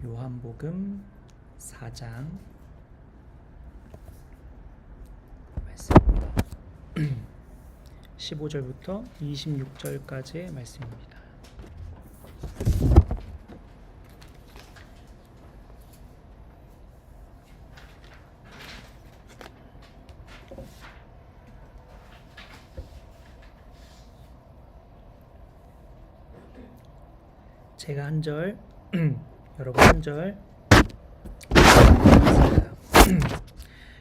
요한복음 4장 말씀입니다. 15절부터 26절까지의 말씀입니다. 제가 한 절, 여러분 한 절.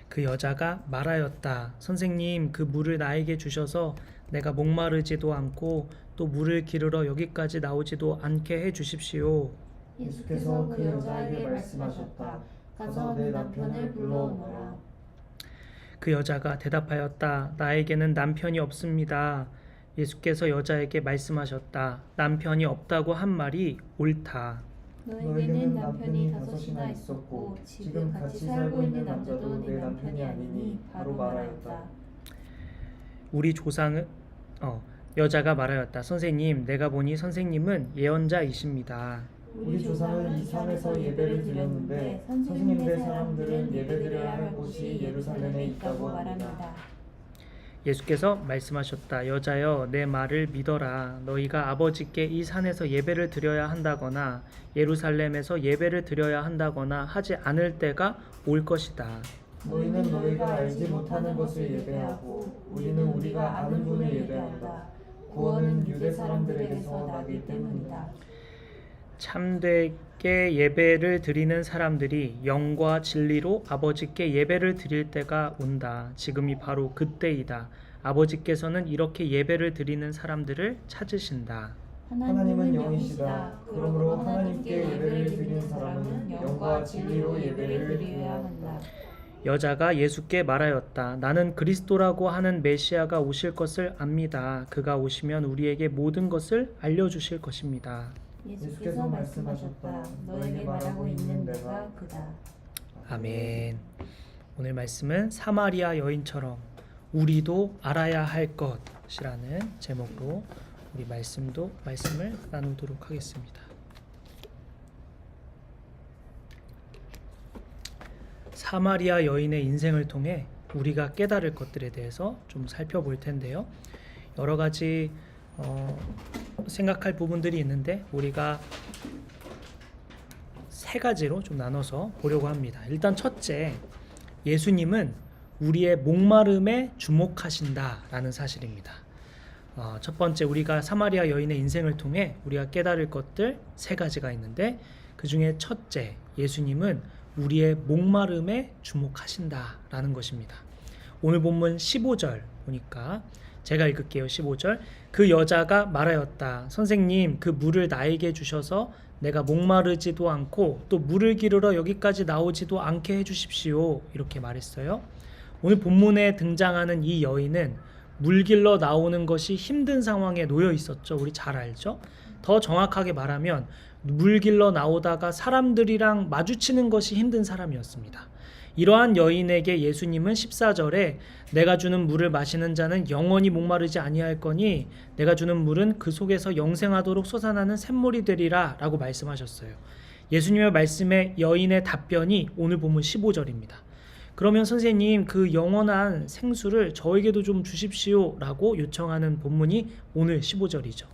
그 여자가 말하였다. 선생님, 그 물을 나에게 주셔서 내가 목마르지도 않고 또 물을 기르러 여기까지 나오지도 않게 해 주십시오. 예수께서 그 여자에게 말씀하셨다. 가서 내 남편을 불러오너라. 그 여자가 대답하였다. 나에게는 남편이 없습니다. 예수께서 여자에게 말씀하셨다. 남편이 없다고 한 말이 옳다. 너에게는 남편이 5이나 있었고 지금 같이 살고 있는 남자도 내 남편이 아니니 바로 말하였다. 여자가 말하였다. 선생님, 내가 보니 선생님은 예언자이십니다. 우리 조상은 이 산에서 예배를 드렸는데 선생님네 사람들은 예배드려야 할 곳이 예루살렘에 있다고 합니다. 예수께서 말씀하셨다. 여자여, 내 말을 믿어라. 너희가 아버지께 이 산에서 예배를 드려야 한다거나 예루살렘에서 예배를 드려야 한다거나 하지 않을 때가 올 것이다. 너희는 너희가 알지 못하는 것을 예배하고 우리는 우리가 아는 분을 예배한다. 구원은 유대 사람들에게서 나기 때문이다. 참되게 예배를 드리는 사람들이 영과 진리로 아버지께 예배를 드릴 때가 온다. 지금이 바로 그때이다. 아버지께서는 이렇게 예배를 드리는 사람들을 찾으신다. 하나님은 영이시다. 그러므로 하나님께 예배를 드리는 사람은 영과 진리로 예배를 드려야 한다. 여자가 예수께 말하였다. 나는 그리스도라고 하는 메시아가 오실 것을 압니다. 그가 오시면 우리에게 모든 것을 알려주실 것입니다. 예수께서 말씀하셨다. 너에게 말하고 있는 내가 그다. 아멘. 오늘 말씀은 사마리아 여인처럼 우리도 알아야 할 것이라는 제목으로 우리 말씀을 나누도록 하겠습니다. 사마리아 여인의 인생을 통해 우리가 깨달을 것들에 대해서 좀 살펴볼 텐데요. 여러 가지 생각할 부분들이 있는데 우리가 세 가지로 좀 나눠서 보려고 합니다. 일단 첫째, 예수님은 우리의 목마름에 주목하신다라는 사실입니다. 첫 번째, 우리가 사마리아 여인의 인생을 통해 우리가 깨달을 것들 세 가지가 있는데 그 중에 첫째, 예수님은 우리의 목마름에 주목하신다라는 것입니다. 오늘 본문 15절 보니까 제가 읽을게요. 15절. 그 여자가 말하였다. 선생님, 그 물을 나에게 주셔서 내가 목마르지도 않고 또 물을 기르러 여기까지 나오지도 않게 해주십시오. 이렇게 말했어요. 오늘 본문에 등장하는 이 여인은 물 길러 나오는 것이 힘든 상황에 놓여 있었죠. 우리 잘 알죠? 더 정확하게 말하면 물 길러 나오다가 사람들이랑 마주치는 것이 힘든 사람이었습니다. 이러한 여인에게 예수님은 14절에 내가 주는 물을 마시는 자는 영원히 목마르지 아니할 거니 내가 주는 물은 그 속에서 영생하도록 솟아나는 샘물이 되리라 라고 말씀하셨어요. 예수님의 말씀에 여인의 답변이 오늘 본문 15절입니다. 그러면 선생님, 그 영원한 생수를 저에게도 좀 주십시오 라고 요청하는 본문이 오늘 15절이죠.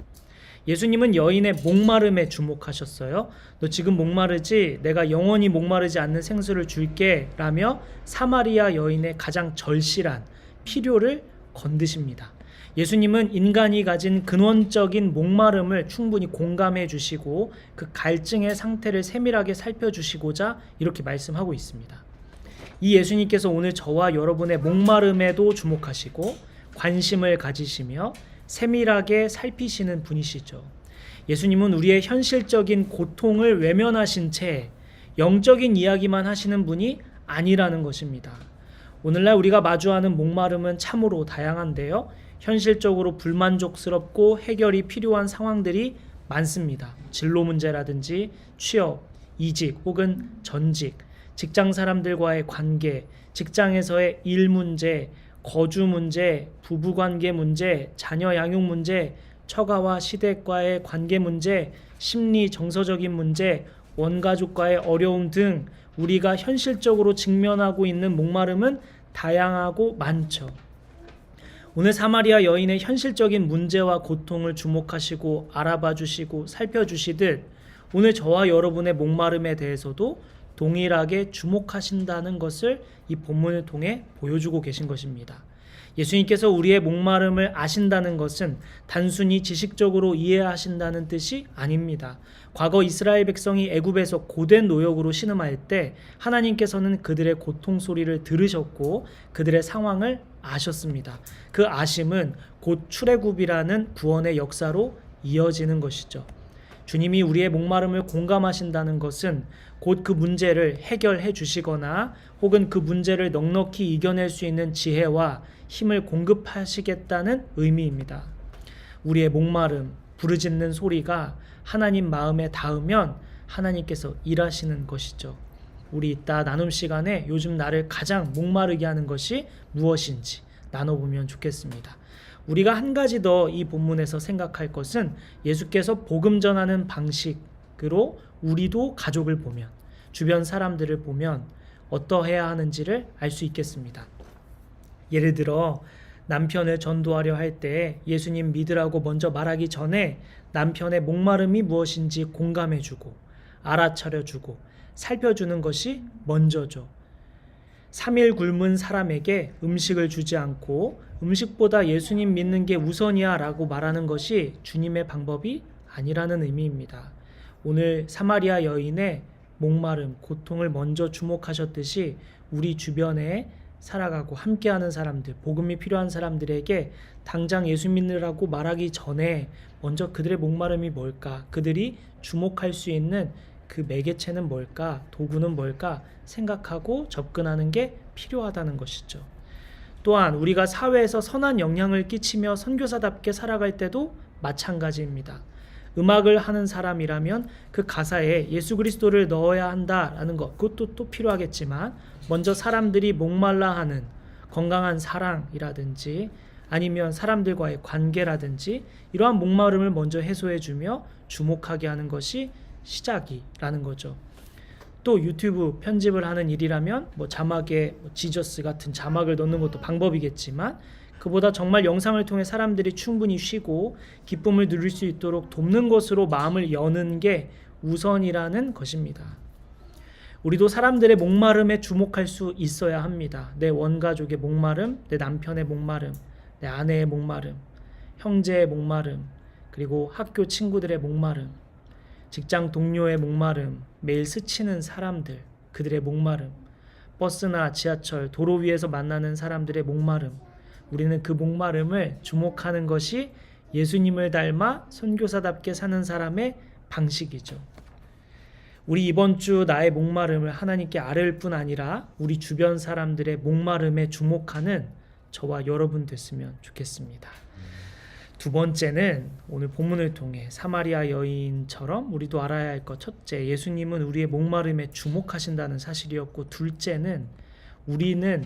예수님은 여인의 목마름에 주목하셨어요. 너 지금 목마르지? 내가 영원히 목마르지 않는 생수를 줄게 라며 사마리아 여인의 가장 절실한 필요를 건드십니다. 예수님은 인간이 가진 근원적인 목마름을 충분히 공감해 주시고 그 갈증의 상태를 세밀하게 살펴주시고자 이렇게 말씀하고 있습니다. 이 예수님께서 오늘 저와 여러분의 목마름에도 주목하시고 관심을 가지시며 세밀하게 살피시는 분이시죠. 예수님은 우리의 현실적인 고통을 외면하신 채 영적인 이야기만 하시는 분이 아니라는 것입니다. 오늘날 우리가 마주하는 목마름은 참으로 다양한데요. 현실적으로 불만족스럽고 해결이 필요한 상황들이 많습니다. 진로 문제라든지 취업, 이직 혹은 전직, 직장 사람들과의 관계, 직장에서의 일 문제, 거주 문제, 부부관계 문제, 자녀 양육 문제, 처가와 시댁과의 관계 문제, 심리 정서적인 문제, 원가족과의 어려움 등 우리가 현실적으로 직면하고 있는 목마름은 다양하고 많죠. 오늘 사마리아 여인의 현실적인 문제와 고통을 주목하시고 알아봐 주시고 살펴주시듯 오늘 저와 여러분의 목마름에 대해서도 동일하게 주목하신다는 것을 이 본문을 통해 보여주고 계신 것입니다. 예수님께서 우리의 목마름을 아신다는 것은 단순히 지식적으로 이해하신다는 뜻이 아닙니다. 과거 이스라엘 백성이 애굽에서 고된 노역으로 신음할 때 하나님께서는 그들의 고통 소리를 들으셨고 그들의 상황을 아셨습니다. 그 아심은 곧 출애굽이라는 구원의 역사로 이어지는 것이죠. 주님이 우리의 목마름을 공감하신다는 것은 곧 그 문제를 해결해 주시거나 혹은 그 문제를 넉넉히 이겨낼 수 있는 지혜와 힘을 공급하시겠다는 의미입니다. 우리의 목마름, 부르짖는 소리가 하나님 마음에 닿으면 하나님께서 일하시는 것이죠. 우리 이따 나눔 시간에 요즘 나를 가장 목마르게 하는 것이 무엇인지 나눠보면 좋겠습니다. 우리가 한 가지 더 이 본문에서 생각할 것은 예수께서 복음 전하는 방식으로 우리도 가족을 보면 주변 사람들을 보면 어떠해야 하는지를 알 수 있겠습니다. 예를 들어 남편을 전도하려 할 때 예수님 믿으라고 먼저 말하기 전에 남편의 목마름이 무엇인지 공감해주고 알아차려주고 살펴주는 것이 먼저죠. 3일 굶은 사람에게 음식을 주지 않고 음식보다 예수님 믿는 게 우선이야 라고 말하는 것이 주님의 방법이 아니라는 의미입니다. 오늘 사마리아 여인의 목마름, 고통을 먼저 주목하셨듯이 우리 주변에 살아가고 함께하는 사람들, 복음이 필요한 사람들에게 당장 예수 믿으라고 말하기 전에 먼저 그들의 목마름이 뭘까, 그들이 주목할 수 있는 그 매개체는 뭘까, 도구는 뭘까 생각하고 접근하는 게 필요하다는 것이죠. 또한 우리가 사회에서 선한 영향을 끼치며 선교사답게 살아갈 때도 마찬가지입니다. 음악을 하는 사람이라면 그 가사에 예수 그리스도를 넣어야 한다라는 것, 그것도 또 필요하겠지만 먼저 사람들이 목말라 하는 건강한 사랑이라든지 아니면 사람들과의 관계라든지 이러한 목마름을 먼저 해소해주며 주목하게 하는 것이 시작이라는 거죠. 또 유튜브 편집을 하는 일이라면 자막에 지저스 같은 자막을 넣는 것도 방법이겠지만 그보다 정말 영상을 통해 사람들이 충분히 쉬고 기쁨을 누릴 수 있도록 돕는 것으로 마음을 여는 게 우선이라는 것입니다. 우리도 사람들의 목마름에 주목할 수 있어야 합니다. 내 원가족의 목마름, 내 남편의 목마름, 내 아내의 목마름, 형제의 목마름, 그리고 학교 친구들의 목마름, 직장 동료의 목마름, 매일 스치는 사람들, 그들의 목마름, 버스나 지하철, 도로 위에서 만나는 사람들의 목마름, 우리는 그 목마름을 주목하는 것이 예수님을 닮아 선교사답게 사는 사람의 방식이죠. 우리 이번 주 나의 목마름을 하나님께 아뢰을 뿐 아니라 우리 주변 사람들의 목마름에 주목하는 저와 여러분 됐으면 좋겠습니다. 두 번째는 오늘 본문을 통해 사마리아 여인처럼 우리도 알아야 할 것, 첫째, 예수님은 우리의 목마름에 주목하신다는 사실이었고, 둘째는 우리는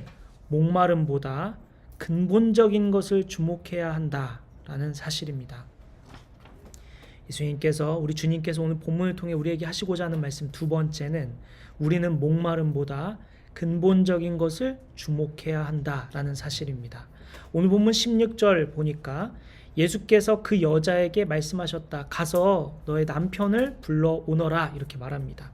목마름보다 근본적인 것을 주목해야 한다라는 사실입니다. 예수님께서, 우리 주님께서 오늘 본문을 통해 우리에게 하시고자 하는 말씀 두 번째는 우리는 목마름보다 근본적인 것을 주목해야 한다라는 사실입니다. 오늘 본문 16절 보니까 예수께서 그 여자에게 말씀하셨다. 가서 너의 남편을 불러오너라 이렇게 말합니다.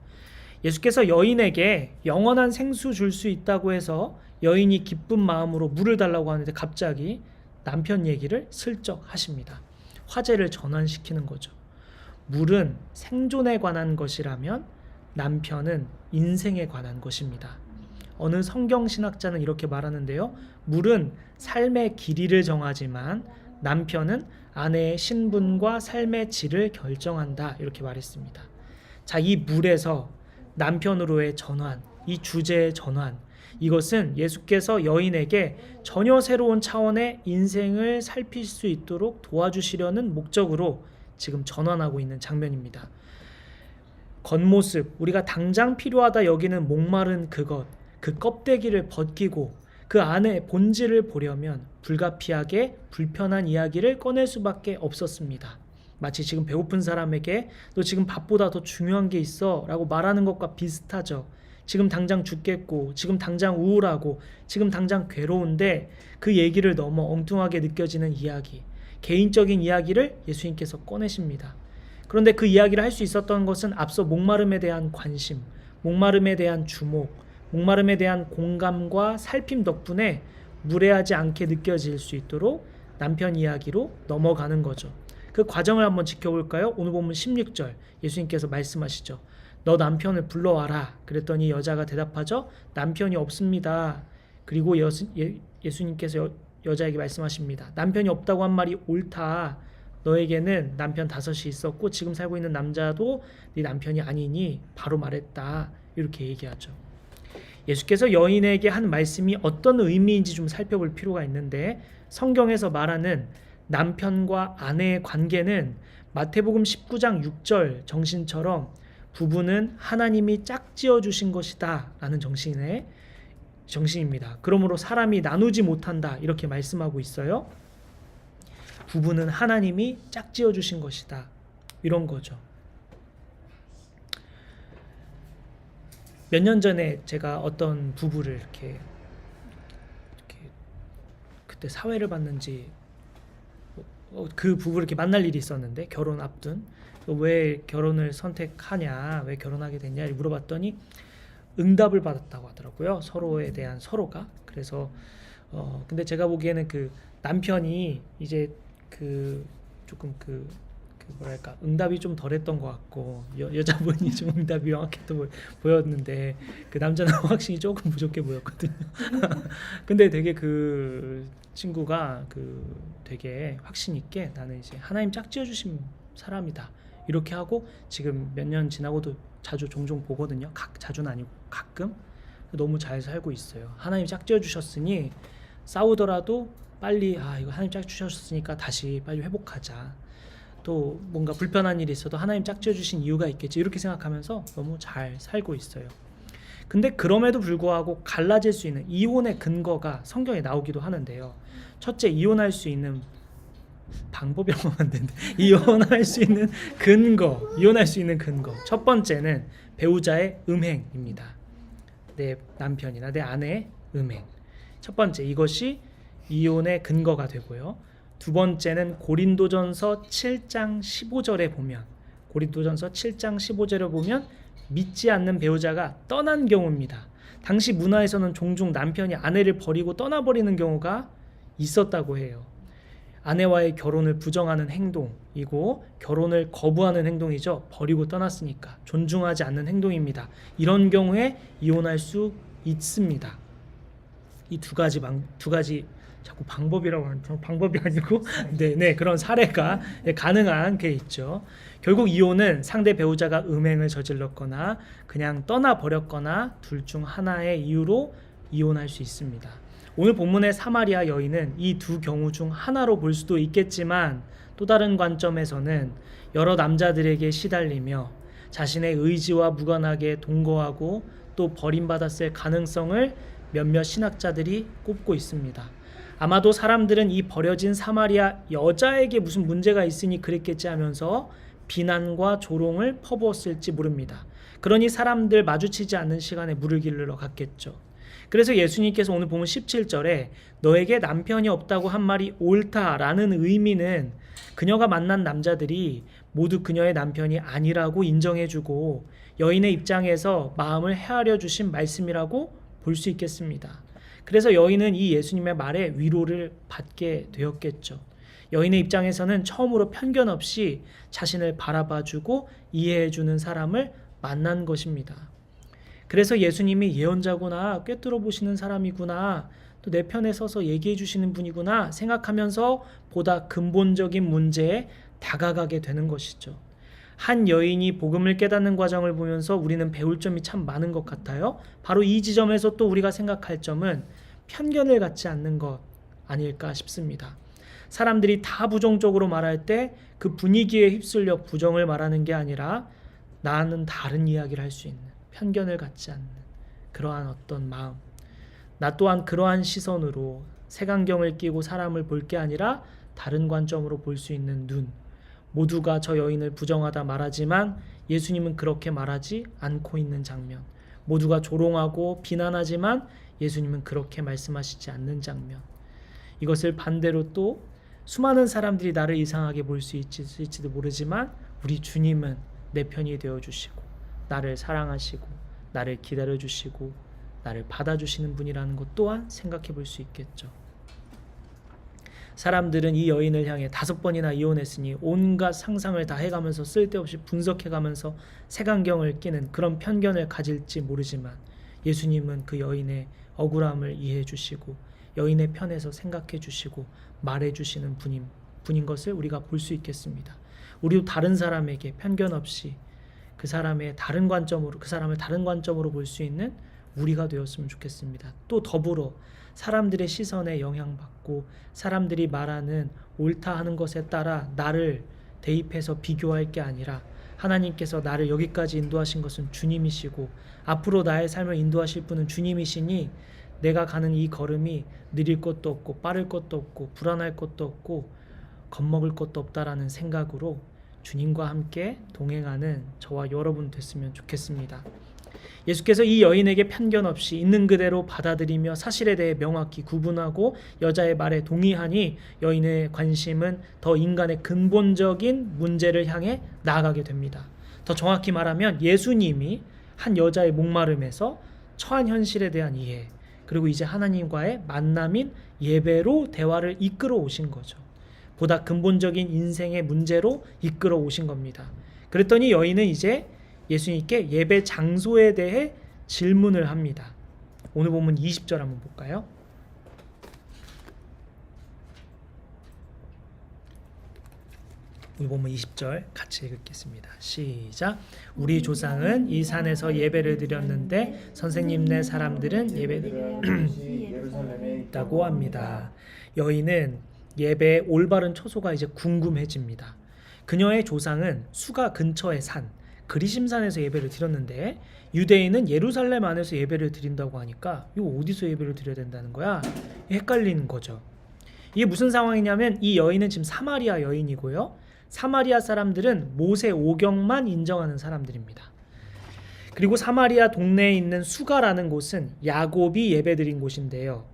예수께서 여인에게 영원한 생수 줄 수 있다고 해서 여인이 기쁜 마음으로 물을 달라고 하는데 갑자기 남편 얘기를 슬쩍 하십니다. 화제를 전환시키는 거죠. 물은 생존에 관한 것이라면 남편은 인생에 관한 것입니다. 어느 성경신학자는 이렇게 말하는데요. 물은 삶의 길이를 정하지만 남편은 아내의 신분과 삶의 질을 결정한다 이렇게 말했습니다. 자, 이 물에서 남편으로의 전환, 이 주제의 전환, 이것은 예수께서 여인에게 전혀 새로운 차원의 인생을 살필 수 있도록 도와주시려는 목적으로 지금 전환하고 있는 장면입니다. 겉모습, 우리가 당장 필요하다 여기는 목마른 그것, 그 껍데기를 벗기고 그 안에 본질을 보려면 불가피하게 불편한 이야기를 꺼낼 수밖에 없었습니다. 마치 지금 배고픈 사람에게 너 지금 밥보다 더 중요한 게 있어 라고 말하는 것과 비슷하죠. 지금 당장 죽겠고 지금 당장 우울하고 지금 당장 괴로운데 그 얘기를 너무 엉뚱하게 느껴지는 이야기, 개인적인 이야기를 예수님께서 꺼내십니다. 그런데 그 이야기를 할 수 있었던 것은 앞서 목마름에 대한 관심, 목마름에 대한 주목, 목마름에 대한 공감과 살핌 덕분에 무례하지 않게 느껴질 수 있도록 남편 이야기로 넘어가는 거죠. 그 과정을 한번 지켜볼까요? 오늘 본문 16절 예수님께서 말씀하시죠. 너 남편을 불러와라. 그랬더니 여자가 대답하죠. 남편이 없습니다. 그리고 예수님께서 여자에게 말씀하십니다. 남편이 없다고 한 말이 옳다. 너에게는 남편 5이 있었고 지금 살고 있는 남자도 네 남편이 아니니 바로 말했다. 이렇게 얘기하죠. 예수께서 여인에게 한 말씀이 어떤 의미인지 좀 살펴볼 필요가 있는데, 성경에서 말하는 남편과 아내의 관계는 마태복음 19장 6절 정신처럼 부부는 하나님이 짝지어 주신 것이다 라는 정신입니다. 그러므로 사람이 나누지 못한다 이렇게 말씀하고 있어요. 부부는 하나님이 짝지어 주신 것이다 이런 거죠. 몇 년 전에 제가 어떤 부부를 이렇게 그때 사회를 봤는지 그 부부를 이렇게 만날 일이 있었는데, 결혼 앞둔 왜 결혼을 선택하냐, 왜 결혼하게 됐냐 물어봤더니 응답을 받았다고 하더라고요. 서로에 대한 서로가. 그래서 근데 제가 보기에는 그 남편이 이제 조금 뭐랄까 응답이 좀 덜했던 것 같고 여자분이 좀 응답이 명확했던 보였는데 그 남자는 확신이 조금 부족해 보였거든요. 근데 되게 그 친구가 되게 확신 있게 나는 이제 하나님 짝지어 주신 사람이다 이렇게 하고, 지금 몇 년 지나고도 종종 보거든요. 자주는 아니고 가끔. 너무 잘 살고 있어요. 하나님 짝지어 주셨으니 싸우더라도 빨리 이거 하나님 짝지어 주셨으니까 다시 빨리 회복하자. 또 뭔가 불편한 일이 있어도 하나님 짝지어 주신 이유가 있겠지 이렇게 생각하면서 너무 잘 살고 있어요. 근데 그럼에도 불구하고 갈라질 수 있는 이혼의 근거가 성경에 나오기도 하는데요. 첫째, 이혼할 수 있는 방법이라고 하면 안 되는데 이혼할 수 있는 근거. 첫 번째는 배우자의 음행입니다. 내 남편이나 내 아내의 음행. 첫 번째, 이것이 이혼의 근거가 되고요. 두 번째는 고린도전서 7장 15절에 보면 믿지 않는 배우자가 떠난 경우입니다. 당시 문화에서는 종종 남편이 아내를 버리고 떠나버리는 경우가 있었다고 해요. 아내와의 결혼을 부정하는 행동이고 결혼을 거부하는 행동이죠. 버리고 떠났으니까 존중하지 않는 행동입니다. 이런 경우에 이혼할 수 있습니다. 이 두 가지 자꾸 방법이라고 하는 방법이 아니고 그런 사례가 가능한 게 있죠. 결국 이혼은 상대 배우자가 음행을 저질렀거나 그냥 떠나버렸거나 둘 중 하나의 이유로 이혼할 수 있습니다. 오늘 본문의 사마리아 여인은 이 두 경우 중 하나로 볼 수도 있겠지만, 또 다른 관점에서는 여러 남자들에게 시달리며 자신의 의지와 무관하게 동거하고 또 버림받았을 가능성을 몇몇 신학자들이 꼽고 있습니다. 아마도 사람들은 이 버려진 사마리아 여자에게 무슨 문제가 있으니 그랬겠지 하면서 비난과 조롱을 퍼부었을지 모릅니다. 그러니 사람들 마주치지 않는 시간에 물을 길르러 갔겠죠. 그래서 예수님께서 오늘 보면 17절에 너에게 남편이 없다고 한 말이 옳다라는 의미는 그녀가 만난 남자들이 모두 그녀의 남편이 아니라고 인정해주고 여인의 입장에서 마음을 헤아려 주신 말씀이라고 볼 수 있겠습니다. 그래서 여인은 이 예수님의 말에 위로를 받게 되었겠죠. 여인의 입장에서는 처음으로 편견 없이 자신을 바라봐주고 이해해주는 사람을 만난 것입니다. 그래서 예수님이 예언자구나, 꿰뚫어 보시는 사람이구나, 또 내 편에 서서 얘기해 주시는 분이구나 생각하면서 보다 근본적인 문제에 다가가게 되는 것이죠. 한 여인이 복음을 깨닫는 과정을 보면서 우리는 배울 점이 참 많은 것 같아요. 바로 이 지점에서 또 우리가 생각할 점은 편견을 갖지 않는 것 아닐까 싶습니다. 사람들이 다 부정적으로 말할 때 그 분위기에 휩쓸려 부정을 말하는 게 아니라 나는 다른 이야기를 할 수 있는, 편견을 갖지 않는 그러한 어떤 마음, 나 또한 그러한 시선으로 색안경을 끼고 사람을 볼 게 아니라 다른 관점으로 볼 수 있는 눈, 모두가 저 여인을 부정하다 말하지만 예수님은 그렇게 말하지 않고 있는 장면. 모두가 조롱하고 비난하지만 예수님은 그렇게 말씀하시지 않는 장면. 이것을 반대로 또 수많은 사람들이 나를 이상하게 볼 수 있을지도 모르지만 우리 주님은 내 편이 되어주시고 나를 사랑하시고 나를 기다려주시고 나를 받아주시는 분이라는 것 또한 생각해 볼 수 있겠죠. 사람들은 이 여인을 향해 5번이나 이혼했으니 온갖 상상을 다 해가면서 쓸데없이 분석해가면서 색안경을 끼는 그런 편견을 가질지 모르지만 예수님은 그 여인의 억울함을 이해해 주시고 여인의 편에서 생각해 주시고 말해 주시는 분인 것을 우리가 볼 수 있겠습니다. 우리도 다른 사람에게 편견 없이 그 사람을 다른 관점으로 볼 수 있는 우리가 되었으면 좋겠습니다. 또 더불어 사람들의 시선에 영향받고 사람들이 말하는 옳다 하는 것에 따라 나를 대입해서 비교할 게 아니라 하나님께서 나를 여기까지 인도하신 것은 주님이시고 앞으로 나의 삶을 인도하실 분은 주님이시니 내가 가는 이 걸음이 느릴 것도 없고 빠를 것도 없고 불안할 것도 없고 겁먹을 것도 없다라는 생각으로 주님과 함께 동행하는 저와 여러분 됐으면 좋겠습니다. 예수께서 이 여인에게 편견 없이 있는 그대로 받아들이며 사실에 대해 명확히 구분하고 여자의 말에 동의하니 여인의 관심은 더 인간의 근본적인 문제를 향해 나아가게 됩니다. 더 정확히 말하면 예수님이 한 여자의 목마름에서 처한 현실에 대한 이해, 그리고 이제 하나님과의 만남인 예배로 대화를 이끌어 오신 거죠. 보다 근본적인 인생의 문제로 이끌어 오신 겁니다. 그랬더니 여인은 이제 예수님께 예배 장소에 대해 질문을 합니다. 오늘 본문 20절 한번 볼까요? 오늘 본문 20절 같이 읽겠습니다. 시작. 우리 조상은 이 산에서 예배를 드렸는데 선생님네 사람들은 예배를 예루살렘에 있다고 합니다. 여인은 예배의 올바른 처소가 이제 궁금해집니다. 그녀의 조상은 수가 근처의 산 그리심산에서 예배를 드렸는데 유대인은 예루살렘 안에서 예배를 드린다고 하니까 이거 어디서 예배를 드려야 된다는 거야? 헷갈리는 거죠. 이게 무슨 상황이냐면 이 여인은 지금 사마리아 여인이고요. 사마리아 사람들은 모세 오경만 인정하는 사람들입니다. 그리고 사마리아 동네에 있는 수가라는 곳은 야곱이 예배드린 곳인데요.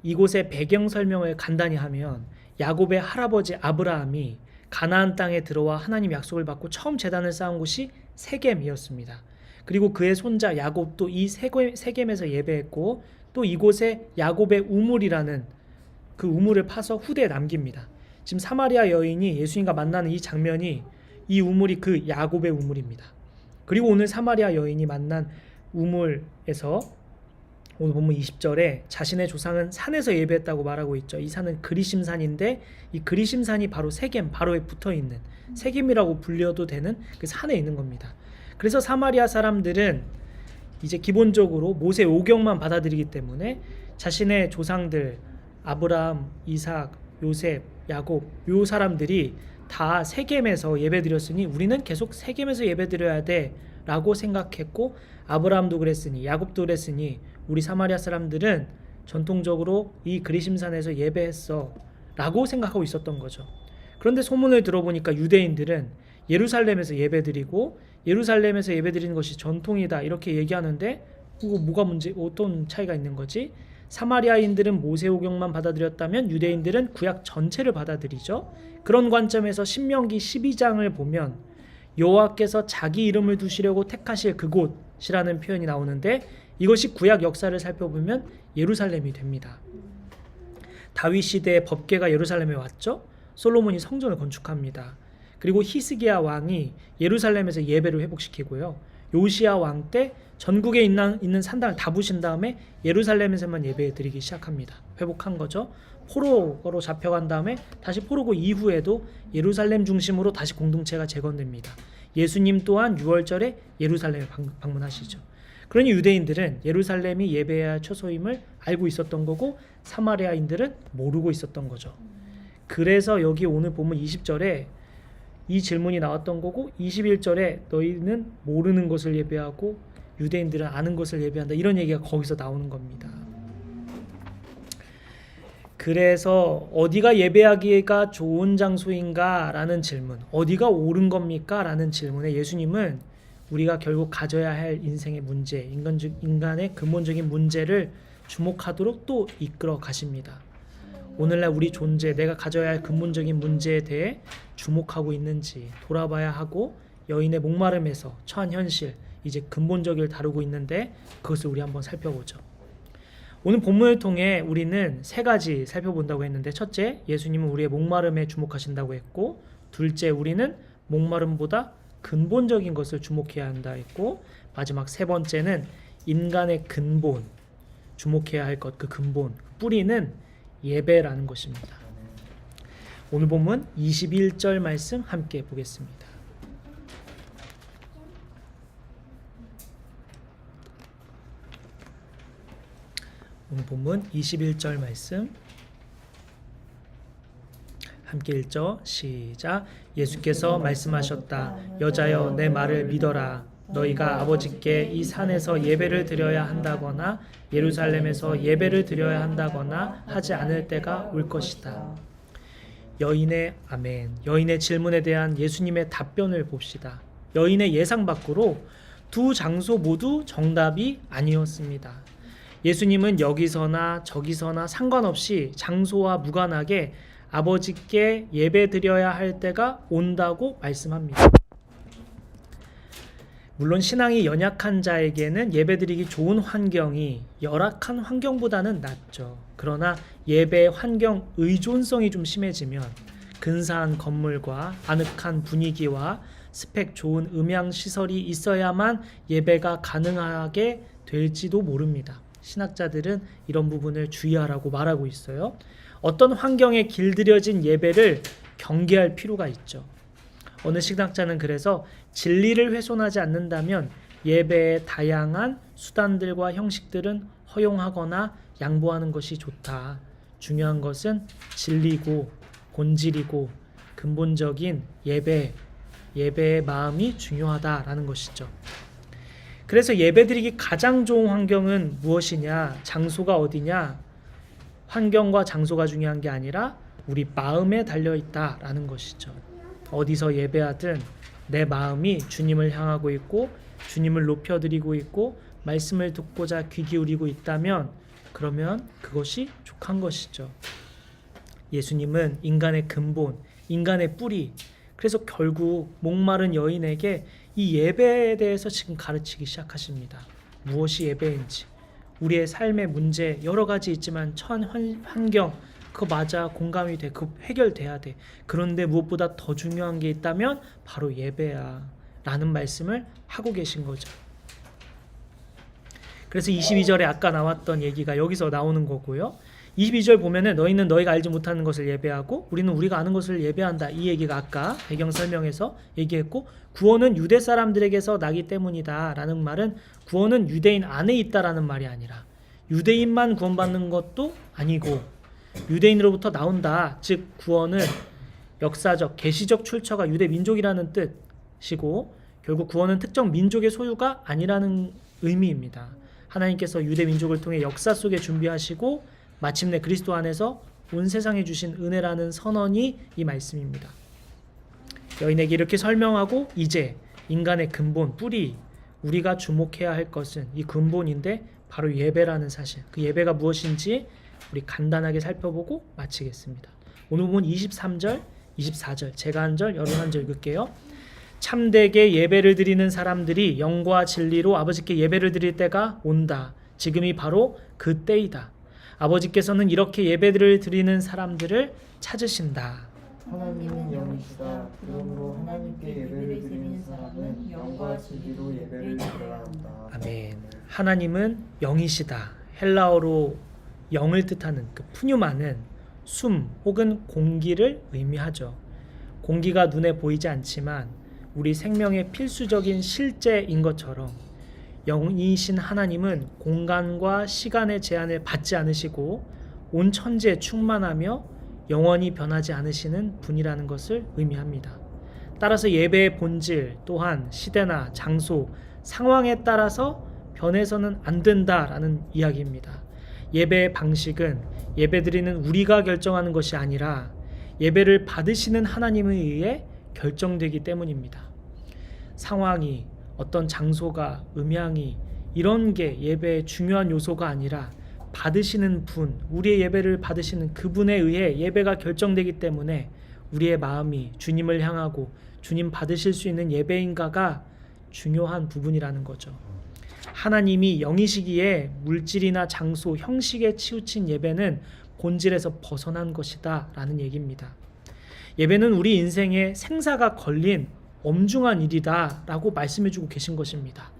이곳의 배경 설명을 간단히 하면 야곱의 할아버지 아브라함이 가나안 땅에 들어와 하나님 약속을 받고 처음 제단을 쌓은 곳이 세겜이었습니다. 그리고 그의 손자 야곱도 이 세겜에서 예배했고 또 이곳에 야곱의 우물이라는 그 우물을 파서 후대에 남깁니다. 지금 사마리아 여인이 예수님과 만나는 이 장면이 이 우물이 그 야곱의 우물입니다. 그리고 오늘 사마리아 여인이 만난 우물에서 오늘 본문 20절에 자신의 조상은 산에서 예배했다고 말하고 있죠. 이 산은 그리심산인데 이 그리심산이 바로 세겜 바로에 붙어있는 세겜이라고 불려도 되는 그 산에 있는 겁니다. 그래서 사마리아 사람들은 이제 기본적으로 모세 오경만 받아들이기 때문에 자신의 조상들 아브라함, 이삭, 요셉, 야곱 요 사람들이 다 세겜에서 예배드렸으니 우리는 계속 세겜에서 예배드려야 돼 라고 생각했고 아브라함도 그랬으니 야곱도 그랬으니 우리 사마리아 사람들은 전통적으로 이 그리심산에서 예배했어 라고 생각하고 있었던 거죠. 그런데 소문을 들어보니까 유대인들은 예루살렘에서 예배드리고 예루살렘에서 예배드리는 것이 전통이다 이렇게 얘기하는데 뭐가 어떤 차이가 있는 거지? 사마리아인들은 모세오경만 받아들였다면 유대인들은 구약 전체를 받아들이죠. 그런 관점에서 신명기 12장을 보면 여호와께서 자기 이름을 두시려고 택하실 그곳이라는 표현이 나오는데 이것이 구약 역사를 살펴보면 예루살렘이 됩니다. 다윗 시대의 법궤가 예루살렘에 왔죠. 솔로몬이 성전을 건축합니다. 그리고 히스기야 왕이 예루살렘에서 예배를 회복시키고요. 요시야 왕 때 전국에 있는 산당을 다 부신 다음에 예루살렘에서만 예배 드리기 시작합니다. 회복한 거죠. 포로로 잡혀간 다음에 다시 포로고 이후에도 예루살렘 중심으로 다시 공동체가 재건됩니다. 예수님 또한 6월절에 예루살렘에 방문하시죠. 그러니 유대인들은 예루살렘이 예배해야 할 처소임을 알고 있었던 거고 사마리아인들은 모르고 있었던 거죠. 그래서 여기 오늘 본문 20절에 이 질문이 나왔던 거고 21절에 너희는 모르는 것을 예배하고 유대인들은 아는 것을 예배한다 이런 얘기가 거기서 나오는 겁니다. 그래서 어디가 예배하기가 좋은 장소인가? 라는 질문, 어디가 옳은 겁니까? 라는 질문에 예수님은 우리가 결국 가져야 할 인생의 문제, 인간의 근본적인 문제를 주목하도록 또 이끌어 가십니다. 오늘날 우리 존재, 내가 가져야 할 근본적인 문제에 대해 주목하고 있는지 돌아봐야 하고, 여인의 목마름에서 처한 현실, 이제 근본적을 다루고 있는데 그것을 우리 한번 살펴보죠. 오늘 본문을 통해 우리는 세 가지 살펴본다고 했는데, 첫째, 예수님은 우리의 목마름에 주목하신다고 했고, 둘째, 우리는 목마름보다 근본적인 것을 주목해야 한다 했고, 마지막 세 번째는 인간의 근본, 주목해야 할 것, 그 근본, 뿌리는 예배라는 것입니다. 오늘 본문 21절 말씀 함께 보겠습니다. 오늘 본문 21절 말씀 함께 읽죠. 시작. 예수께서 말씀하셨다. 여자여, 내 말을 믿어라. 너희가 아버지께 이 산에서 예배를 드려야 한다거나 예루살렘에서 예배를 드려야 한다거나 하지 않을 때가 올 것이다. 여인의 아멘. 여인의 질문에 대한 예수님의 답변을 봅시다. 여인의 예상 밖으로 두 장소 모두 정답이 아니었습니다. 예수님은 여기서나 저기서나 상관없이 장소와 무관하게 아버지께 예배 드려야 할 때가 온다고 말씀합니다. 물론 신앙이 연약한 자에게는 예배드리기 좋은 환경이 열악한 환경보다는 낫죠. 그러나 예배 환경 의존성이 좀 심해지면 근사한 건물과 아늑한 분위기와 스펙 좋은 음향 시설이 있어야만 예배가 가능하게 될지도 모릅니다. 신학자들은 이런 부분을 주의하라고 말하고 있어요. 어떤 환경에 길들여진 예배를 경계할 필요가 있죠. 어느 신학자는 그래서 진리를 훼손하지 않는다면 예배의 다양한 수단들과 형식들은 허용하거나 양보하는 것이 좋다. 중요한 것은 진리고 본질이고 근본적인 예배의 마음이 중요하다라는 것이죠. 그래서 예배드리기 가장 좋은 환경은 무엇이냐? 장소가 어디냐? 환경과 장소가 중요한 게 아니라 우리 마음에 달려있다라는 것이죠. 어디서 예배하든 내 마음이 주님을 향하고 있고 주님을 높여드리고 있고 말씀을 듣고자 귀 기울이고 있다면 그러면 그것이 족한 것이죠. 예수님은 인간의 근본, 인간의 뿌리, 그래서 결국 목마른 여인에게 이 예배에 대해서 지금 가르치기 시작하십니다. 무엇이 예배인지, 우리의 삶의 문제 여러 가지 있지만 처한 환경 그거 맞아, 공감이 돼, 그거 해결돼야 돼. 그런데 무엇보다 더 중요한 게 있다면 바로 예배야 라는 말씀을 하고 계신 거죠. 그래서 22절에 아까 나왔던 얘기가 여기서 나오는 거고요. 22절 보면은 너희는 너희가 알지 못하는 것을 예배하고 우리는 우리가 아는 것을 예배한다. 이 얘기가 아까 배경 설명에서 얘기했고, 구원은 유대 사람들에게서 나기 때문이다 라는 말은 구원은 유대인 안에 있다라는 말이 아니라 유대인만 구원받는 것도 아니고 유대인으로부터 나온다. 즉 구원은 역사적 계시적 출처가 유대 민족이라는 뜻이고 결국 구원은 특정 민족의 소유가 아니라는 의미입니다. 하나님께서 유대 민족을 통해 역사 속에 준비하시고 마침내 그리스도 안에서 온 세상에 주신 은혜라는 선언이 이 말씀입니다. 여인에게 이렇게 설명하고 이제 인간의 근본, 뿌리, 우리가 주목해야 할 것은 이 근본인데 바로 예배라는 사실, 그 예배가 무엇인지 우리 간단하게 살펴보고 마치겠습니다. 오늘 보면 23절, 24절, 제가 한 절, 여러분 한 절 읽을게요. 참되게 예배를 드리는 사람들이 영과 진리로 아버지께 예배를 드릴 때가 온다. 지금이 바로 그 때이다. 아버지께서는 이렇게 예배를 드리는 사람들을 찾으신다. 하나님은 영이시다. 그러므로 하나님께 예배를 드리는 사람은 영과 진리로 예배를 드려야 한다. 아멘. 하나님은 영이시다. 헬라어로 영을 뜻하는 그 푸뉴마는 숨 혹은 공기를 의미하죠. 공기가 눈에 보이지 않지만 우리 생명의 필수적인 실제인 것처럼 영이신 하나님은 공간과 시간의 제한을 받지 않으시고 온 천지에 충만하며 영원히 변하지 않으시는 분이라는 것을 의미합니다. 따라서 예배의 본질 또한 시대나 장소, 상황에 따라서 변해서는 안 된다라는 이야기입니다. 예배의 방식은 예배드리는 우리가 결정하는 것이 아니라 예배를 받으시는 하나님에 의해 결정되기 때문입니다. 상황이, 어떤 장소가, 음향이 이런 게 예배의 중요한 요소가 아니라 받으시는 분, 우리의 예배를 받으시는 그분에 의해 예배가 결정되기 때문에 우리의 마음이 주님을 향하고 주님 받으실 수 있는 예배인가가 중요한 부분이라는 거죠. 하나님이 영이시기에 물질이나 장소, 형식에 치우친 예배는 본질에서 벗어난 것이다 라는 얘기입니다. 예배는 우리 인생에 생사가 걸린 엄중한 일이다 라고 말씀해주고 계신 것입니다.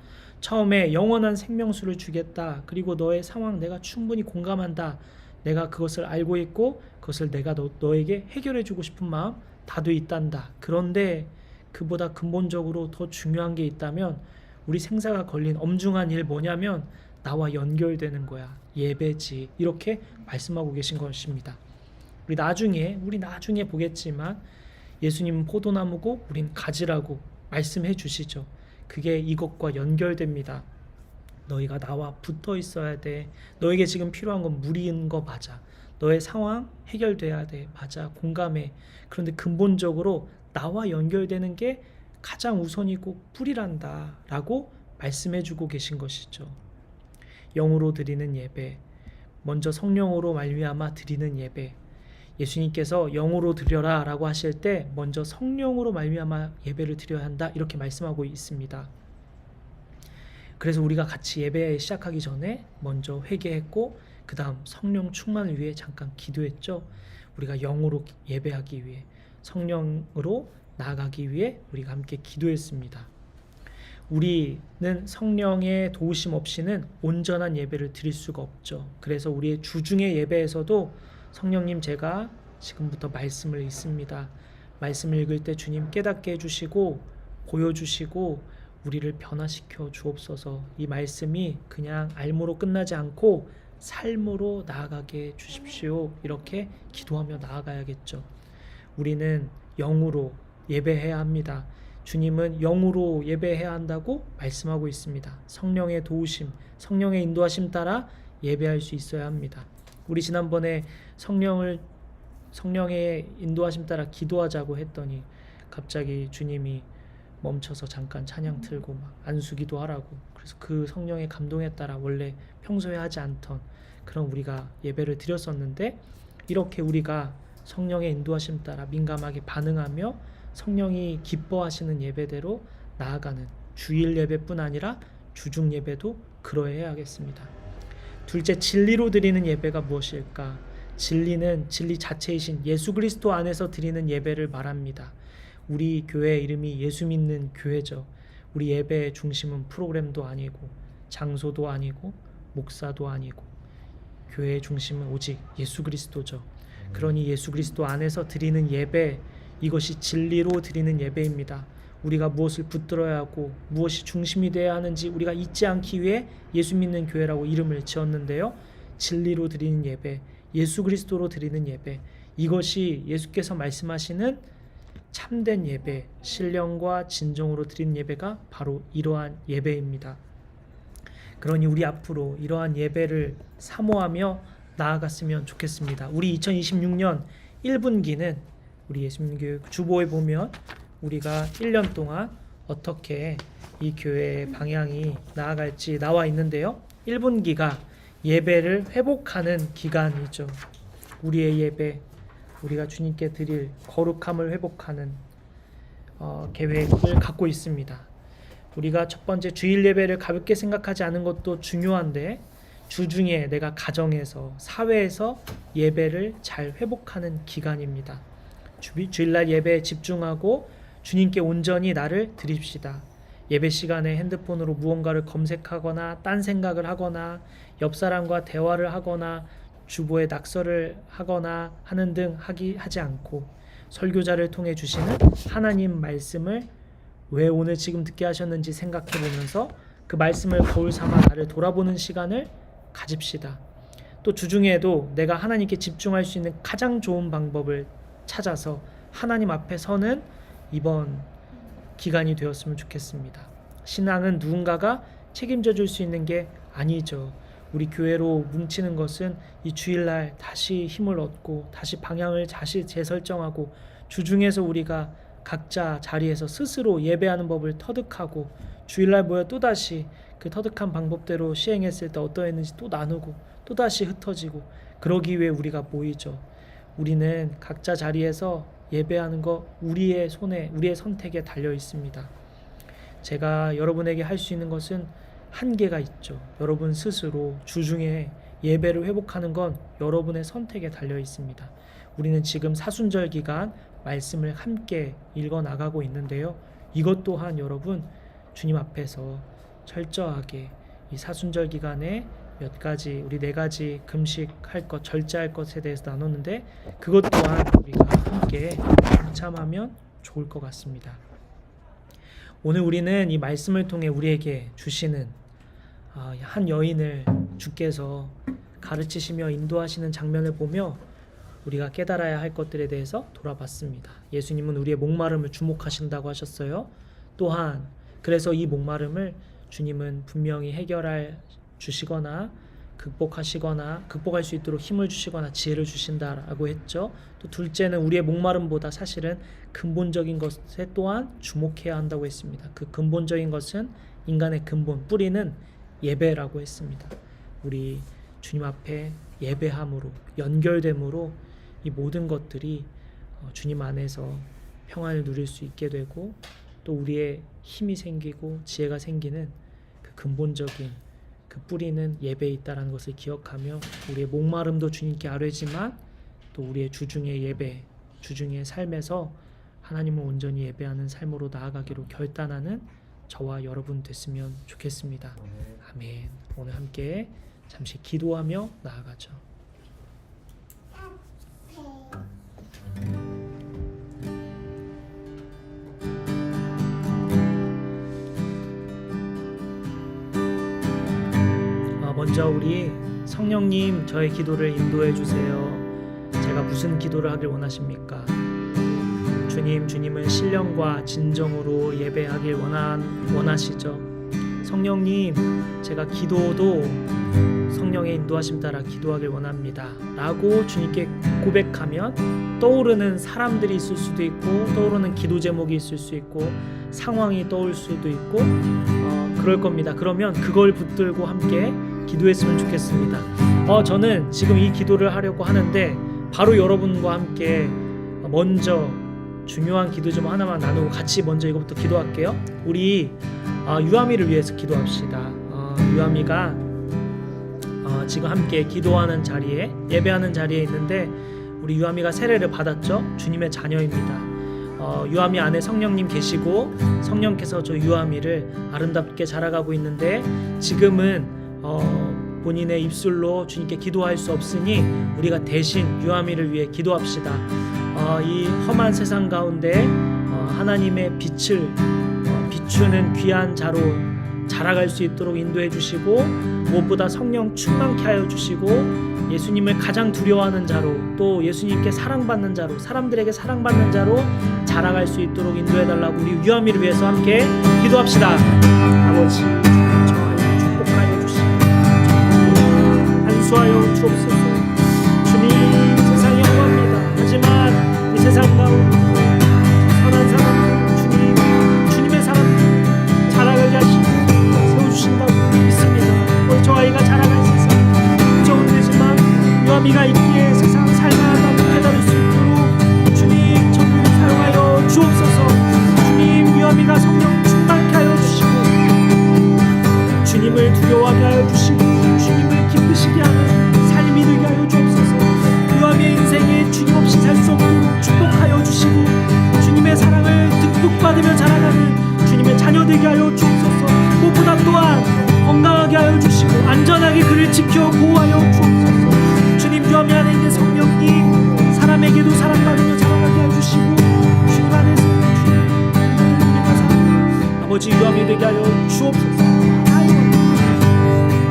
처음에 영원한 생명수를 주겠다. 그리고 너의 상황 내가 충분히 공감한다. 내가 그것을 알고 있고 그것을 내가 너에게 해결해주고 싶은 마음 다도 있단다. 그런데 그보다 근본적으로 더 중요한 게 있다면 우리 생사가 걸린 엄중한 일 뭐냐면 나와 연결되는 거야. 예배지. 이렇게 말씀하고 계신 것입니다. 우리 나중에 보겠지만 예수님은 포도나무고 우린 가지라고 말씀해 주시죠. 그게 이것과 연결됩니다. 너희가 나와 붙어 있어야 돼. 너에게 지금 필요한 건 물인 거 맞아. 너의 상황 해결돼야 돼. 맞아. 공감해. 그런데 근본적으로 나와 연결되는 게 가장 우선이고 뿌리란다 라고 말씀해 주고 계신 것이죠. 영으로 드리는 예배, 먼저 성령으로 말미암아 드리는 예배. 예수님께서 영으로 드려라 라고 하실 때 먼저 성령으로 말미암아 예배를 드려야 한다 이렇게 말씀하고 있습니다. 그래서 우리가 같이 예배 시작하기 전에 먼저 회개했고 그 다음 성령 충만을 위해 잠깐 기도했죠. 우리가 영으로 예배하기 위해, 성령으로 나아가기 위해 우리가 함께 기도했습니다. 우리는 성령의 도우심 없이는 온전한 예배를 드릴 수가 없죠. 그래서 우리의 주중의 예배에서도 성령님 제가 지금부터 말씀을 읽습니다. 말씀을 읽을 때 주님 깨닫게 해주시고 보여주시고 우리를 변화시켜 주옵소서. 이 말씀이 그냥 알모로 끝나지 않고 삶으로 나아가게 해주십시오. 이렇게 기도하며 나아가야겠죠. 우리는 영으로 예배해야 합니다. 주님은 영으로 예배해야 한다고 말씀하고 있습니다. 성령의 도우심, 성령의 인도하심 따라 예배할 수 있어야 합니다. 우리 지난번에 성령의 인도하심 따라 기도하자고 했더니 갑자기 주님이 멈춰서 잠깐 찬양 틀고 막 안수기도 하라고. 그래서 그 성령의 감동에 따라 원래 평소에 하지 않던 그런 우리가 예배를 드렸었는데, 이렇게 우리가 성령의 인도하심 따라 민감하게 반응하며 성령이 기뻐하시는 예배대로 나아가는 주일 예배뿐 아니라 주중 예배도 그러해야겠습니다. 둘째, 진리로 드리는 예배가 무엇일까? 진리는 진리 자체이신 예수 그리스도 안에서 드리는 예배를 말합니다. 우리 교회 이름이 예수 믿는 교회죠. 우리 예배의 중심은 프로그램도 아니고 장소도 아니고 목사도 아니고 교회의 중심은 오직 예수 그리스도죠. 그러니 예수 그리스도 안에서 드리는 예배, 이것이 진리로 드리는 예배입니다. 우리가 무엇을 붙들어야 하고 무엇이 중심이 되어야 하는지 우리가 잊지 않기 위해 예수 믿는 교회라고 이름을 지었는데요. 진리로 드리는 예배, 예수 그리스도로 드리는 예배, 이것이 예수께서 말씀하시는 참된 예배, 신령과 진정으로 드리는 예배가 바로 이러한 예배입니다. 그러니 우리 앞으로 이러한 예배를 사모하며 나아갔으면 좋겠습니다. 우리 2026년 1분기는 우리 예수님교육 주보에 보면 우리가 1년 동안 어떻게 이 교회의 방향이 나아갈지 나와 있는데요. 1분기가 예배를 회복하는 기간이죠. 우리의 예배, 우리가 주님께 드릴 거룩함을 회복하는 계획을 갖고 있습니다. 우리가 첫 번째 주일 예배를 가볍게 생각하지 않은 것도 중요한데, 주중에 내가 가정에서 사회에서 예배를 잘 회복하는 기간입니다. 주일날 예배에 집중하고 주님께 온전히 나를 드립시다. 예배 시간에 핸드폰으로 무언가를 검색하거나 딴 생각을 하거나 옆 사람과 대화를 하거나 주보에 낙서를 하거나 하는 등 하지 않고 설교자를 통해 주시는 하나님 말씀을 왜 오늘 지금 듣게 하셨는지 생각해 보면서 그 말씀을 거울 삼아 나를 돌아보는 시간을 가집시다. 또 주중에도 내가 하나님께 집중할 수 있는 가장 좋은 방법을 찾아서 하나님 앞에 서는 이번 기간이 되었으면 좋겠습니다. 신앙은 누군가가 책임져 줄 수 있는 게 아니죠. 우리 교회로 뭉치는 것은 이 주일날 다시 힘을 얻고 다시 방향을 다시 재설정하고 주중에서 우리가 각자 자리에서 스스로 예배하는 법을 터득하고 주일날 모여 또다시 그 터득한 방법대로 시행했을 때 어떠했는지 또 나누고 또다시 흩어지고 그러기 위해 우리가 모이죠. 우리는 각자 자리에서 예배하는 거 우리의 손에 우리의 선택에 달려 있습니다. 제가 여러분에게 할 수 있는 것은 한계가 있죠. 여러분 스스로 주중에 예배를 회복하는 건 여러분의 선택에 달려 있습니다. 우리는 지금 사순절 기간 말씀을 함께 읽어 나가고 있는데요. 이것 또한 여러분 주님 앞에서 철저하게 이 사순절 기간에 몇 가지 우리 4가지 금식할 것, 절제할 것에 대해서 나눴는데 그것 또한 우리가 함께 동참하면 좋을 것 같습니다. 오늘 우리는 이 말씀을 통해 우리에게 주시는 한 여인을 주께서 가르치시며 인도하시는 장면을 보며 우리가 깨달아야 할 것들에 대해서 돌아봤습니다. 예수님은 우리의 목마름을 주목하신다고 하셨어요. 또한 그래서 이 목마름을 주님은 분명히 해결할 주시거나 극복할 수 있도록 힘을 주시거나 지혜를 주신다라고 했죠. 또 둘째는 우리의 목마름보다 사실은 근본적인 것에 또한 주목해야 한다고 했습니다. 그 근본적인 것은 인간의 근본, 뿌리는 예배라고 했습니다. 우리 주님 앞에 예배함으로 연결됨으로 이 모든 것들이 주님 안에서 평안을 누릴 수 있게 되고 또 우리의 힘이 생기고 지혜가 생기는 그 근본적인 그 뿌리는 예배에 있다는 것을 기억하며 우리의 목마름도 주님께 아뢰지만 또 우리의 주중의 예배, 주중의 삶에서 하나님을 온전히 예배하는 삶으로 나아가기로 결단하는 저와 여러분 됐으면 좋겠습니다. 아멘. 오늘 함께 잠시 기도하며 나아가죠. 먼저 우리 성령님 저의 기도를 인도해 주세요. 제가 무슨 기도를 하길 원하십니까? 주님은 신령과 진정으로 예배하길 원하시죠. 성령님, 제가 기도도 성령의 인도하심 따라 기도하길 원합니다. 라고 주님께 고백하면 떠오르는 사람들이 있을 수도 있고 떠오르는 기도 제목이 있을 수 있고 상황이 떠올 수도 있고 그럴 겁니다. 그러면 그걸 붙들고 함께 기도했으면 좋겠습니다. 저는 지금 이 기도를 하려고 하는데 바로 여러분과 함께 먼저 중요한 기도 좀 하나만 나누고 같이 먼저 이것부터 기도할게요. 우리 유아미를 위해서 기도합시다. 유아미가 지금 함께 기도하는 자리에 예배하는 자리에 있는데 우리 유아미가 세례를 받았죠. 주님의 자녀입니다. 유아미 안에 성령님 계시고 성령께서 저 유아미를 아름답게 자라가고 있는데 지금은 본인의 입술로 주님께 기도할 수 없으니 우리가 대신 유아미를 위해 기도합시다. 이 험한 세상 가운데 하나님의 빛을 비추는 귀한 자로 자라갈 수 있도록 인도해 주시고 무엇보다 성령 충만케 하여 주시고 예수님을 가장 두려워하는 자로 또 예수님께 사랑받는 자로 사람들에게 사랑받는 자로 자라갈 수 있도록 인도해 달라고 우리 유아미를 위해서 함께 기도합시다. 아버지 저를 축복하여 주시고 안수하여 주옵소서. 주님 세상이 험합니다. 하지만 이 세상 가운데 선한 사람들 주님의 사람들 자라가게 하시고 세워주신다고 믿습니다. 오늘 저 아이가 자라갈 세상 무서운 데지만 유아미가 있기에 세상 살만하다고 깨달을 수 있도록 주님 저를 사용하여 주옵소서. 주님 유아미가 성령 충만케 하여 주시고 주님을 두려워하게 하여 주시고 주님을 기쁘시게 하는 삶이 되게 하여 주옵소서. 유아미의 인생에 주님 없이 살 수 없도록 축복하여 주시고 주님의 사랑을 듬뿍 받으며 자라가는 주님의 자녀 되게 하여 주옵소서. 무엇보다 또한 건강하게 하여 주시고 안전하게 그를 지켜 보호하여 주옵소서. 주님 유아미 안에 있는 성령님 사람에게도 사랑받으며 자라가게 하여 주시고 주님 안에서 주님과 사랑 아버지 유아미 되게 하여 주옵소서.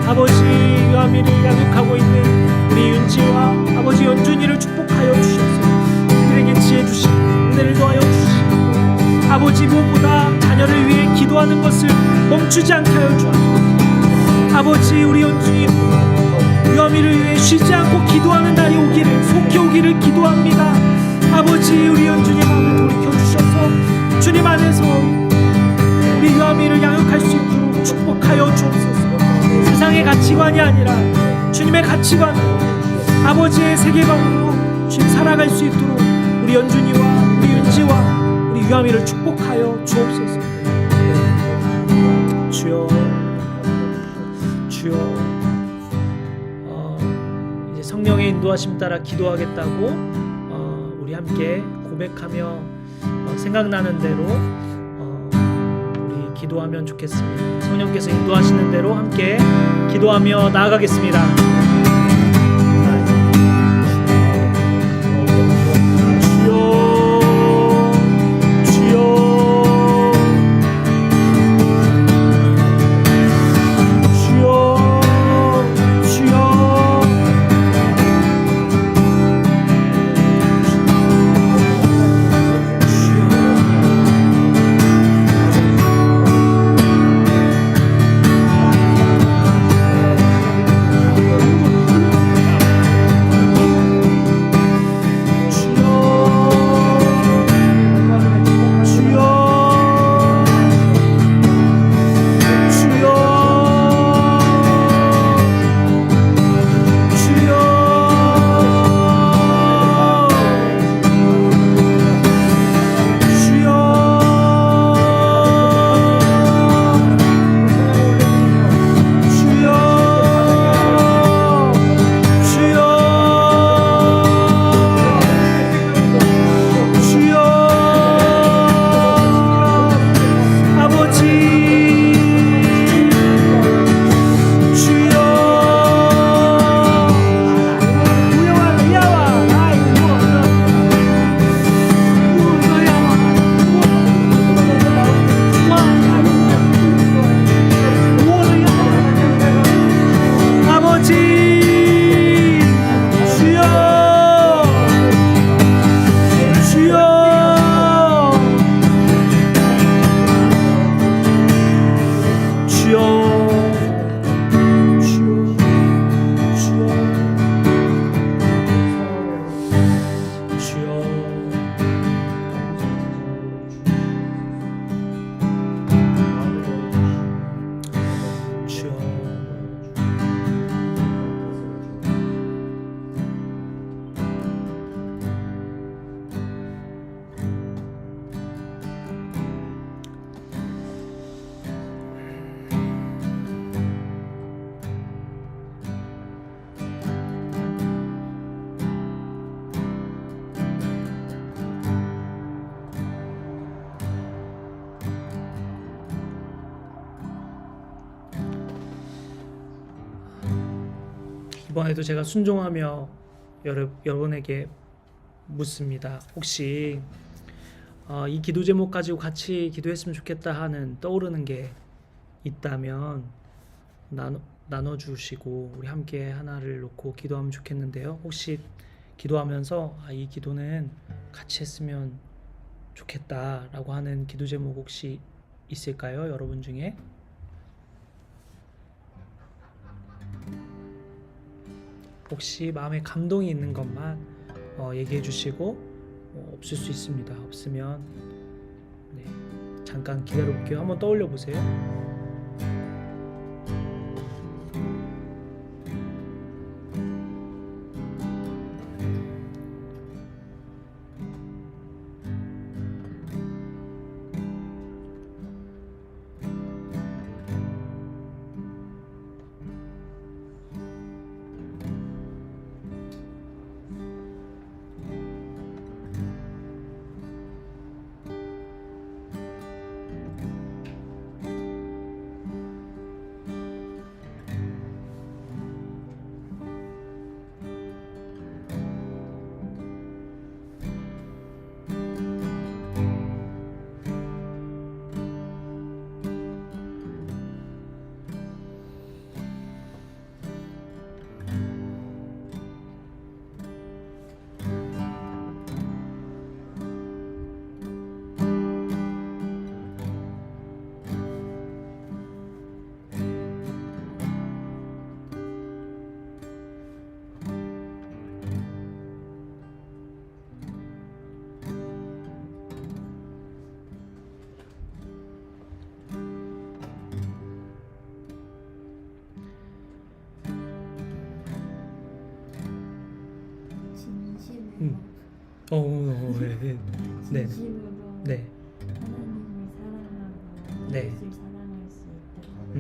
아버지 유아미를 양육하고 있는 우리 윤지와 아버지 연준이를 축복하여 주셔서 그들에게 지혜 주시고 은혜를 더하여 주시고 아버지 무엇보다 자녀를 위해 기도하는 것을 멈추지 않게 하여 주옵소서. 아버지, 우리 연준이 유아미를 위해 쉬지 않고 기도하는 날이 오기를, 속히 오기를 기도합니다. 아버지, 우리 연준이 마음을 돌이켜주셔서 주님 안에서 우리 유아미를 양육할 수 있도록 축복하여 주옵소서. 세상의 가치관이 아니라 주님의 가치관으로, 아버지의 세계관으로 주님 살아갈 수 있도록 우리 연준이와 우리 윤지와 우리 유아미를 축복하여 주옵소서. 주여, 주여, 이제 성령의 인도하심 따라 기도하겠다고 우리 함께 고백하며 생각나는 대로 우리 기도하면 좋겠습니다. 성령께서 인도하시는 대로 함께 기도하며 나아가겠습니다. 이번에도 제가 순종하며 여러분에게 묻습니다. 혹시 이 기도 제목 가지고 같이 기도했으면 좋겠다 하는 떠오르는 게 있다면 나눠주시고 우리 함께 하나를 놓고 기도하면 좋겠는데요. 혹시 기도하면서 이 기도는 같이 했으면 좋겠다라고 하는 기도 제목 혹시 있을까요? 여러분 중에? 혹시 마음에 감동이 있는 것만 얘기해 주시고 없을 수 있습니다. 없으면 잠깐 기다려 볼게요. 한번 떠올려 보세요. 네. 네. 네. 진심으로 네. 하나님을 사랑하고 네. 이웃을 사랑할 수 있도록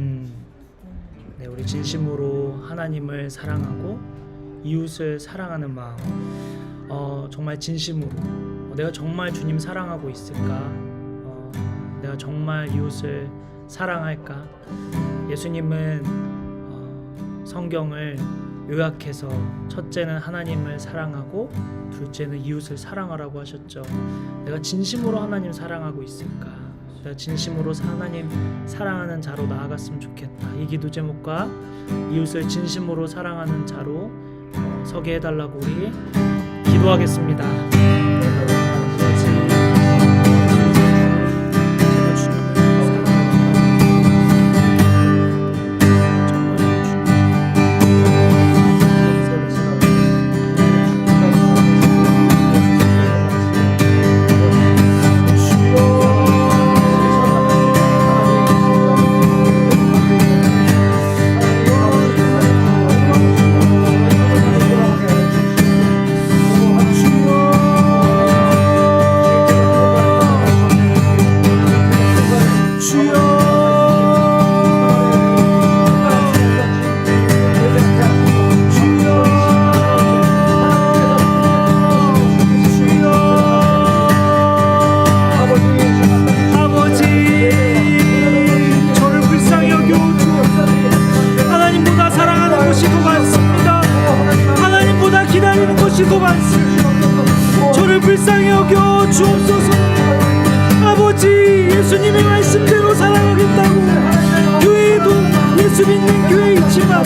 네, 우리 진심으로 하나님을 사랑하고 이웃을 사랑하는 마음. 정말 진심으로 내가 정말 주님 사랑하고 있을까? 내가 정말 이웃을 사랑할까? 예수님은 성경을 요약해서 첫째는 하나님을 사랑하고 둘째는 이웃을 사랑하라고 하셨죠. 내가 진심으로 하나님 사랑하고 있을까? 내가 진심으로 하나님 사랑하는 자로 나아갔으면 좋겠다. 이 기도 제목과 이웃을 진심으로 사랑하는 자로 서게 해달라고 우리 기도하겠습니다. 저를 불쌍히 여겨 주옵소서. 아버지, 예수님의 말씀대로 살아가겠다고 교회도 예수 믿는 교회 있지만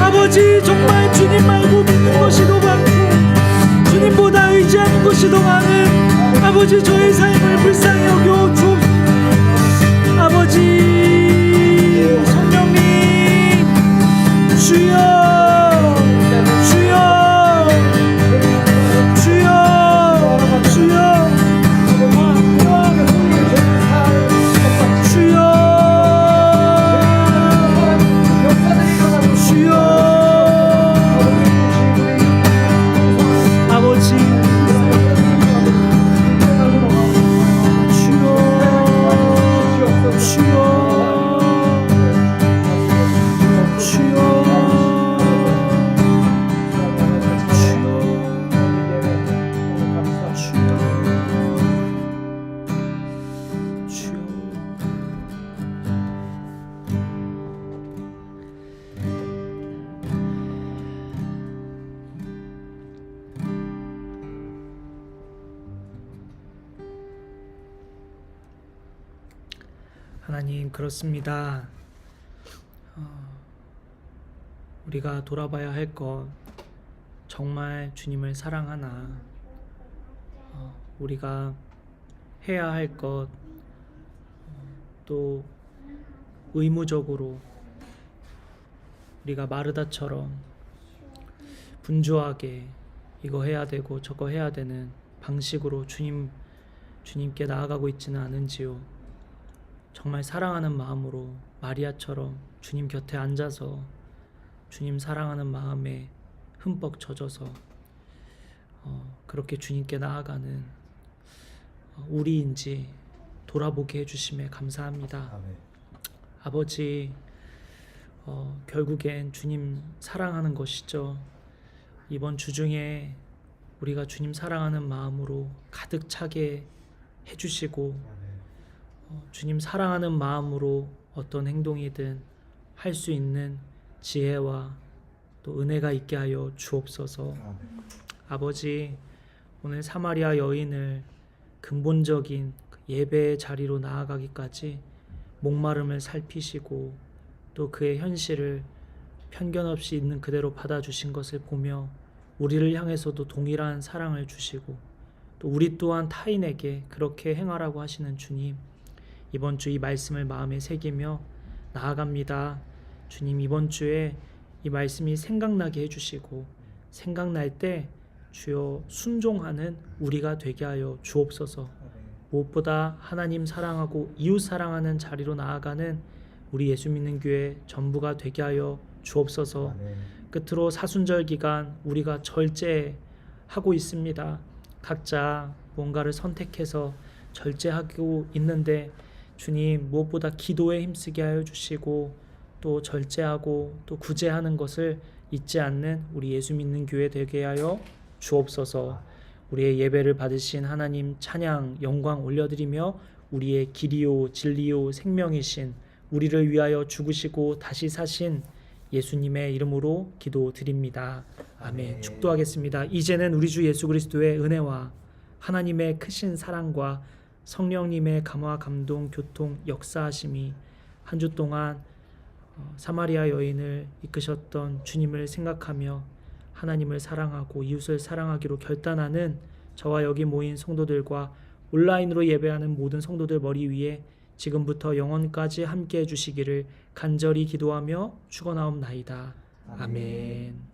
아버지 정말 주님 말고 믿는 것이 더 많고 주님보다 의지하는 것이 더 많은 아버지 저의 삶을 불쌍히 여겨 주옵소서. 아버지 성령님 주여 하나님, 그렇습니다. 우리가 돌아봐야 할 것, 정말 주님을 사랑하나? 우리가 해야 할 것, 또 의무적으로 우리가 마르다처럼 분주하게 이거 해야 되고 저거 해야 되는 방식으로 주님께 나아가고 있지는 않은지요. 정말 사랑하는 마음으로 마리아처럼 주님 곁에 앉아서 주님 사랑하는 마음에 흠뻑 젖어서 그렇게 주님께 나아가는 우리인지 돌아보게 해주심에 감사합니다. 아멘. 아버지, 결국엔 주님 사랑하는 것이죠. 이번 주 중에 우리가 주님 사랑하는 마음으로 가득 차게 해주시고 주님 사랑하는 마음으로 어떤 행동이든 할 수 있는 지혜와 또 은혜가 있게 하여 주옵소서. 아버지, 오늘 사마리아 여인을 근본적인 예배의 자리로 나아가기까지 목마름을 살피시고 또 그의 현실을 편견 없이 있는 그대로 받아주신 것을 보며 우리를 향해서도 동일한 사랑을 주시고 또 우리 또한 타인에게 그렇게 행하라고 하시는 주님, 이번 주 이 말씀을 마음에 새기며 나아갑니다. 주님, 이번 주에 이 말씀이 생각나게 해주시고 생각날 때 주여 순종하는 우리가 되게 하여 주옵소서. 무엇보다 하나님 사랑하고 이웃 사랑하는 자리로 나아가는 우리 예수 믿는 교회 전부가 되게 하여 주옵소서. 끝으로 사순절 기간 우리가 절제하고 하고 있습니다. 각자 뭔가를 선택해서 절제하고 있는데 주님 무엇보다 기도에 힘쓰게 하여 주시고 또 절제하고 또 구제하는 것을 잊지 않는 우리 예수 믿는 교회 되게 하여 주옵소서. 우리의 예배를 받으신 하나님 찬양 영광 올려드리며 우리의 길이요 진리요 생명이신 우리를 위하여 죽으시고 다시 사신 예수님의 이름으로 기도드립니다. 아멘. 축도하겠습니다. 이제는 우리 주 예수 그리스도의 은혜와 하나님의 크신 사랑과 성령님의 감화 감동 교통 역사하심이 한 주 동안 사마리아 여인을 이끄셨던 주님을 생각하며 하나님을 사랑하고 이웃을 사랑하기로 결단하는 저와 여기 모인 성도들과 온라인으로 예배하는 모든 성도들 머리 위에 지금부터 영원까지 함께 해주시기를 간절히 기도하며 축원하옵나이다. 아멘.